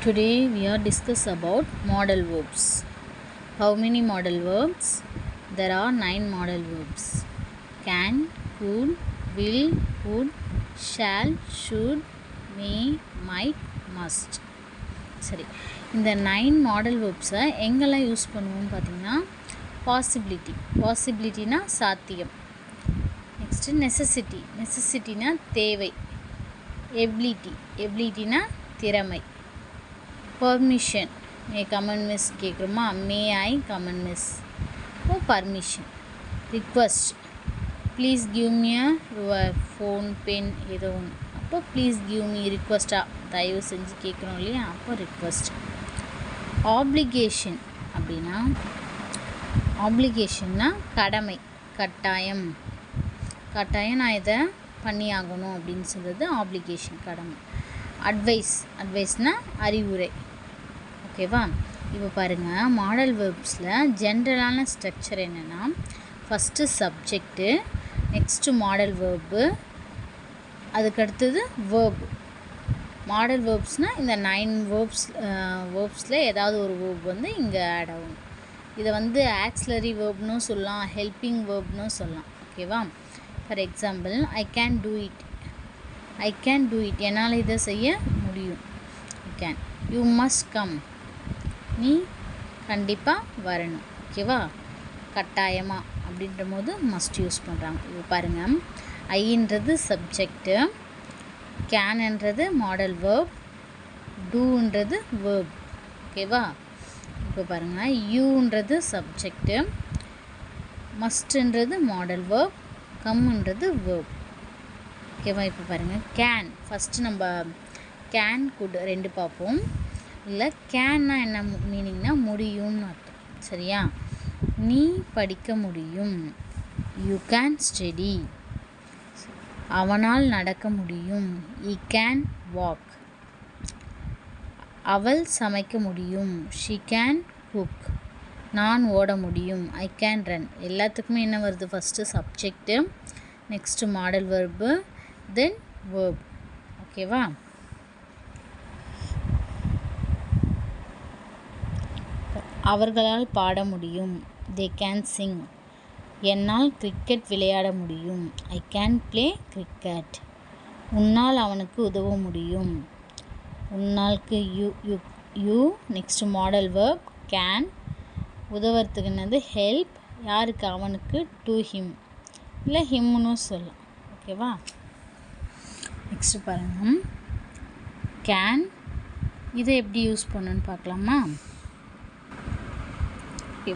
Today we are discuss about modal verbs. How many modal verbs? There are 9 modal verbs. Can, could, will, would, shall, should, may, might, must. சரி, இந்த 9 model வேர்ப்ஸை எங்கெல்லாம் use பண்ணுவோம்னு பார்த்தீங்கன்னா பாசிபிலிட்டினா சாத்தியம். Next நெசசிட்டினா தேவை. எபிலிட்டினா திறமை. பர்மிஷன், மே கமன் மிஸ் கேட்குறோமா, மே ஐ கமன் மிஸ், ஓ permission. Request, please give me your phone pen ஏதோ ஒன்று, அப்போ ப்ளீஸ் கிவ் மீ ரிக்வஸ்ட்டாக தயவு செஞ்சு கேட்குறோம் இல்லையா, அப்போ ரிக்வஸ்ட். ஆப்ளிகேஷன்னா கடமை, கட்டாயம் நான் இதை பண்ணி ஆகணும் அப்படின்னு சொல்கிறது ஆப்ளிகேஷன், கடமை. அட்வைஸ்னால் அறிவுரை. ஓகேவா? இப்போ பாருங்கள், மாடல் வேர்ப்ஸில் ஜென்ரலான ஸ்ட்ரக்சர் என்னென்னா, first subject, next model verb, அதுக்கடுத்தது வேர்பு. மாடல் வேர்ப்ஸ்னால் இந்த 9 வேர்ப்ஸில் ஏதாவது ஒரு வேர்ப் வந்து இங்கே ஆட் ஆகும். இதை வந்து ஆக்ஸிலரி வேர்ப்னு சொல்லலாம், ஹெல்பிங் வேர்ப்னு சொல்லலாம். ஓகேவா? For example, I can do it, என்னால் இதை செய்ய முடியும். கேன். யூ மஸ்ட் கம், நீ கண்டிப்பாக வரணும். ஓகேவா? கட்டாயமாக அப்படின்ற போது மஸ்ட் யூஸ் பண்ணுறாங்க. இப்போ பாருங்கள், ஐன்றது சப்ஜெக்டு, கேன்ன்றது மாடல் வேர்ப், டூன்றது வேர்ப். ஓகேவா? இப்போ பாருங்கள், யூன்றது சப்ஜெக்டு, மஸ்ட்ன்றது மாடல் வேர்ப், கம்ன்றது வேர்ப். ஓகேவா? இப்போ பாருங்கள், கேன் ஃபஸ்ட்டு நம்ம கேன் குட் ரெண்டு பார்ப்போம். இல்லை, கேன்னா என்ன மீனிங்னா முடியும்னு அர்த்தம். சரியா? நீ படிக்க முடியும், யூ கேன் ஸ்டடி. அவனால் நடக்க முடியும், ஈ கேன் வாக். அவள் சமைக்க முடியும், ஷீ கேன் குக். நான் ஓட முடியும், ஐ கேன் ரன். எல்லாத்துக்குமே என்ன வருது? First subject, next model verb, then verb. ஓகேவா? அவர்களால் பாட முடியும், தே கேன் சிங். என்னால் கிரிக்கெட் விளையாட முடியும், ஐ கேன் ப்ளே கிரிக்கெட். உன்னால் அவனுக்கு உதவ முடியும், உன்னால்க்கு you. Next model verb can, உதவுறதுக்கு என்னது ஹெல்ப், யாருக்கு? அவனுக்கு, டு ஹிம், இல்லை ஹிம்னு சொல்லலாம். ஓகேவா? நெக்ஸ்ட் பாருங்கள், கேன், இதை எப்படி யூஸ் பண்ணணுன்னு பார்க்கலாமா?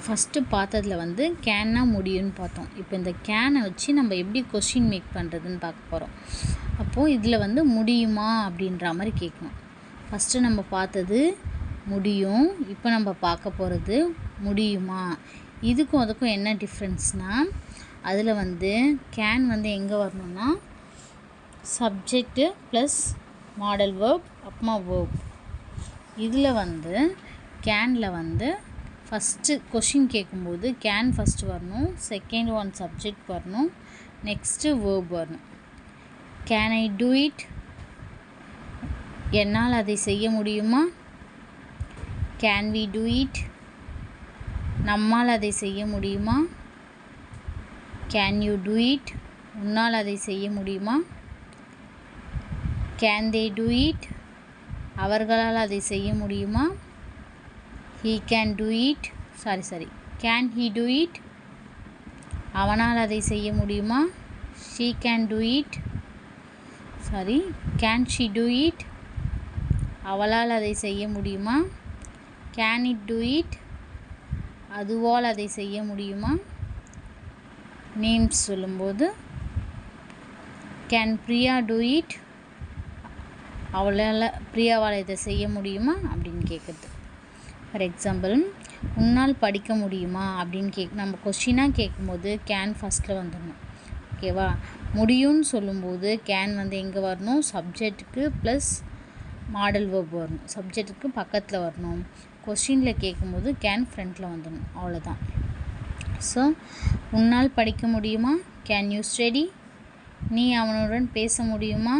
ஃபஸ்ட்டு பார்த்ததில் வந்து கேன்னா முடியும்னு பார்த்தோம். இப்போ இந்த கேனை வச்சு நம்ம எப்படி கொஷின் மேக் பண்ணுறதுன்னு பார்க்க போகிறோம். அப்போது இதில் வந்து முடியுமா அப்படின்ற மாதிரி கேட்கணும். ஃபஸ்ட்டு நம்ம பார்த்தது முடியும், இப்போ நம்ம பார்க்க போகிறது முடியுமா. இதுக்கும் அதுக்கும் என்ன டிஃப்ரென்ஸ்னால், அதில் வந்து கேன் வந்து எங்கே வரணும்னா சப்ஜெக்டு ப்ளஸ் மாடல் வேர்ப் அப்புறமா வேர்ப். இதில் வந்து கேனில் வந்து ஃபஸ்ட்டு கொஷின் கேட்கும்போது கேன் ஃபஸ்ட்டு வரணும், செகண்ட் ஒன் சப்ஜெக்ட் வரணும், நெக்ஸ்ட்டு வேர்ப் வரணும். கேன் ஐ டூ இட், என்னால் அதை செய்ய முடியுமா. கேன் வி டூ இட், நம்மால் அதை செய்ய முடியுமா. கேன் யூ டூ இட், உன்னால் அதை செய்ய முடியுமா. கேன் தே டூ இட், அவர்களால் அதை செய்ய முடியுமா. he can do it, can he do it, அவனால் அதை செய்ய முடியுமா. she can do it, can she do it, அவளால் அதை செய்ய முடியுமா. can it do it, அதுவால் அதை செய்ய முடியுமா. நேம்ஸ் சொல்லும்போது can பிரியா do it, அவளால் பிரியாவால் இதை செய்ய முடியுமா அப்படின்னு கேட்குறது. ஃபார் எக்ஸாம்பிள், உன்னால் படிக்க முடியுமா அப்படின்னு நம்ம கொஸ்டினாக கேட்கும்போது கேன் ஃபஸ்ட்டில் வந்துடணும். ஓகேவா? முடியும்னு சொல்லும்போது கேன் வந்து எங்கே வரணும்? சப்ஜெக்ட்டுக்கு ப்ளஸ் மாடல் வேர்ப் வரணும், சப்ஜெக்ட்டுக்கு பக்கத்தில் வரணும். கொஸ்டினில் கேட்கும்போது கேன் ஃப்ரண்ட்டில் வந்துடணும். அவ்வளோதான். ஸோ உன்னால் படிக்க முடியுமா, கேன் யூ ஸ்டடி. நீ அவனுடன் பேச முடியுமா,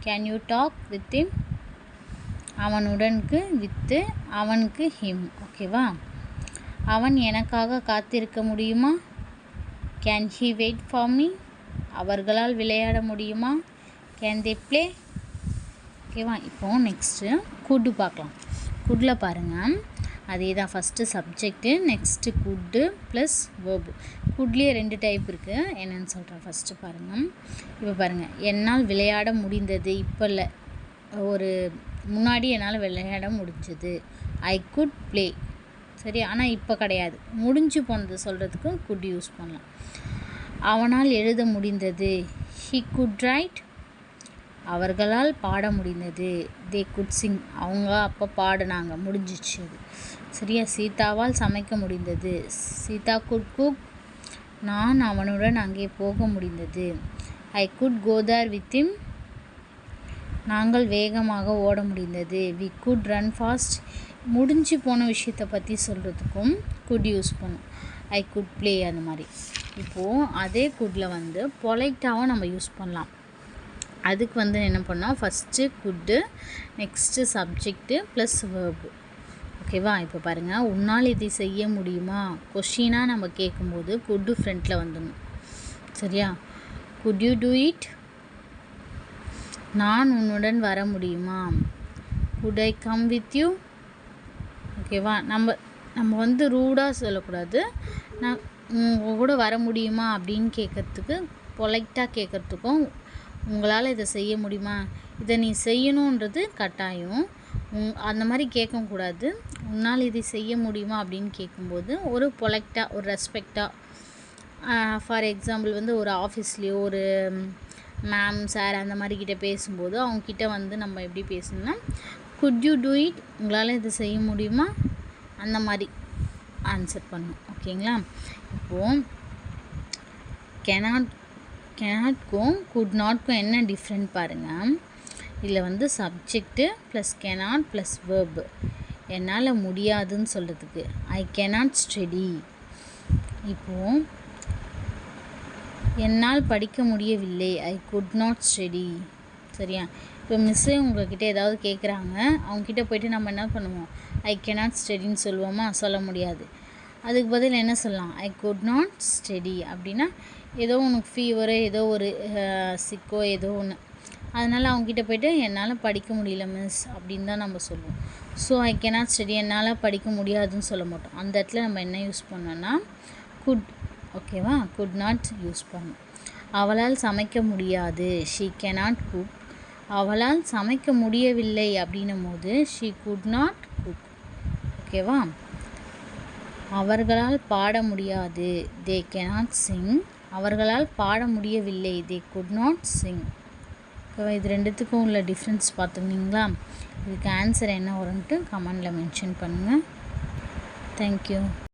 can you talk with him. அவனுடனுக்கு வித்து, அவனுக்கு ஹிம். ஓகேவா? அவன் எனக்காக காத்திருக்க முடியுமா? Can he wait for me? அவர்களால் விளையாட முடியுமா? Can they play? ஓகேவா? இப்போ நெக்ஸ்ட்டு குட்டு பார்க்கலாம். குட்டில் பாருங்கள், அதே தான். First subject, next could plus verb. குட்லேயே 2 டைப் இருக்குது. என்னென்னு சொல்கிறேன். ஃபஸ்ட்டு பாருங்கள். இப்போ பாருங்கள், என்னால் விளையாட முடிந்தது. இப்போ இல்லை, ஒரு முன்னாடி என்னால் விளையாட முடிஞ்சது. ஐ குட் ப்ளே. சரி, ஆனால் இப்போ கிடையாது. முடிஞ்சு போனது சொல்கிறதுக்கு குட் யூஸ் பண்ணலாம். அவனால் எழுத முடிந்தது. He could write. அவர்களால் பாட முடிந்தது. They could sing. அவங்க அப்போ பாடினாங்க, முடிஞ்சிச்சு அது. சரியா? சீதாவால் சமைக்க முடிந்தது. Sita could cook. நான் அவனுடன் அங்கே போக முடிந்தது. I could go there with him. நாங்கள் வேகமாக ஓட முடிந்தது. We could run fast. முடிஞ்சு போன விஷயத்தை பற்றி சொல்கிறதுக்கும் குட் யூஸ் பண்ணும். I could play. அந்த மாதிரி. இப்போது அதே குட்டில் வந்து பொலைட்டாகவும் நம்ம யூஸ் பண்ணலாம். அதுக்கு வந்து என்ன பண்ணால், first could, next subject plus verb. ஓகேவா? இப்போ பாருங்கள், உன்னால் இதை செய்ய முடியுமா? கொஷினாக நம்ம கேட்கும்போது குட்டு ஃப்ரண்ட்டில் வந்துடணும். சரியா? Good you do it? நான் உன்னுடன் வர முடியுமா? Good I come with you? ஓகேவா? நம்ம வந்து ரூடாக சொல்லக்கூடாது. நான் உங்கள் கூட வர முடியுமா அப்படின்னு கேட்குறதுக்கு, பொலைட்டாக கேட்குறதுக்கும், உங்களால் இதை செய்ய முடியுமா, இதை நீ செய்யணுன்றது கட்டாயம். அந்த மாதிரி கேட்கக்கூடாது. உன்னால் இதை செய்ய முடியுமா அப்படின்னு கேட்கும்போது ஒரு பொலைட்டாக, ஒரு ரெஸ்பெக்டாக. ஃபார் எக்ஸாம்பிள் வந்து ஒரு ஆஃபீஸ்லேயோ ஒரு மேம் சார் அந்த மாதிரி கிட்டே பேசும்போது அவங்கக்கிட்ட வந்து நம்ம எப்படி பேசணும்னா, குட் யூ டூ இட்? உங்களால் இதை செய்ய முடியுமா? அந்த மாதிரி ஆன்சர் பண்ணணும். ஓகேங்களா? இப்போது கெனாட்க்கும் குட் நாட்க்கும் என்ன டிஃப்ரெண்ட் பாருங்கள். இதில் வந்து subject plus cannot plus verb. என்னால் முடியாதுன்னு சொல்கிறதுக்கு ஐ கெனாட் ஸ்டடி. இப்போது என்னால் படிக்க முடியவில்லை. I could not study. சரியா? இப்போ மிஸ்ஸு உங்கள்கிட்ட ஏதாவது கேட்குறாங்க, அவங்கக்கிட்ட போய்ட்டு நம்ம என்ன பண்ணுவோம்? ஐ கெனாட் ஸ்டடின்னு சொல்லுவோமா? சொல்ல முடியாது. அதுக்கு பதில் என்ன சொல்லலாம்? I could not study. அப்படின்னா ஏதோ உனக்கு ஃபீவரு, ஏதோ ஒரு சிக்கோ, ஏதோ ஒன்று, அதனால் அவங்ககிட்ட போய்ட்டு என்னால் படிக்க முடியல மிஸ் அப்படின்னு தான் நம்ம சொல்லுவோம். ஸோ ஐ கேனாட் ஸ்டடி, என்னால் படிக்க முடியாதுன்னு சொல்ல மாட்டோம். அந்த இடத்துல நம்ம என்ன யூஸ் பண்ணோன்னா குட். ஓகேவா? குட் நாட் யூஸ் பண்ணோம். அவளால் சமைக்க முடியாது. She cannot cook. அவளால் சமைக்க முடியவில்லை அப்படின்னும் போது ஷீ குட் நாட் குக். ஓகேவா? அவர்களால் பாட முடியாது. They cannot Singh. அவர்களால் பாட முடியவில்லை. தே குட் நாட் சிங். ஓகேவா? இது ரெண்டுத்துக்கும் உள்ள டிஃப்ரென்ஸ் பார்த்துக்கிங்களா? இதுக்கு ஆன்சர் என்ன வரும்ன்ட்டு கமெண்டில் மென்ஷன் பண்ணுங்கள். தேங்க்யூ.